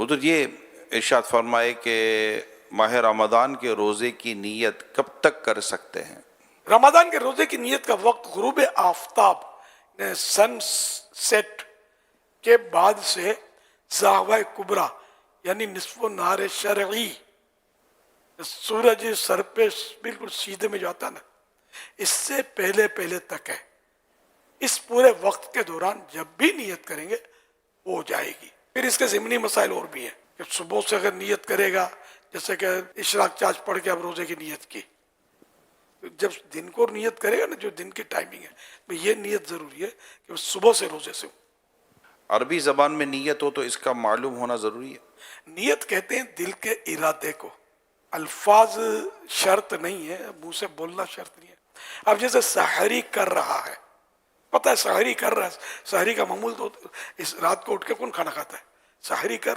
हुजूर ये इरशाद फरमाए कि माह रमज़ान के रोज़े की नीयत कब तक कर सकते हैं? रमजान के रोजे की नीयत का वक्त गुरूब आफ्ताब ने सन सेट के बाद से ज़ाहवा कुबरा यानी निस्फ़ नहार शरई, सूरज सर पे बिल्कुल सीधे में जाता ना, इससे पहले पहले तक है। इस पूरे वक्त के दौरान जब भी नियत करेंगे वो हो जाएगी। फिर इसके ज़िमनी मसाइल और भी हैं कि सुबह से अगर नियत करेगा, जैसे कि इशराक चाँद पढ़ के अब रोजे की नियत की, जब दिन को नियत करेगा ना, जो दिन की टाइमिंग है, तो ये नियत जरूरी है कि वो सुबह से रोजे से हो। अरबी ज़बान में नीयत हो तो इसका मालूम होना ज़रूरी है। नियत कहते हैं दिल के इरादे को, अल्फाज शर्त नहीं है, मुंह से बोलना शर्त नहीं है। अब जैसे सहरी कर रहा है, पता है सहरी कर रहा है, सहरी का मामूल तो इस रात को उठ के कौन खाना खाता है, सहरी कर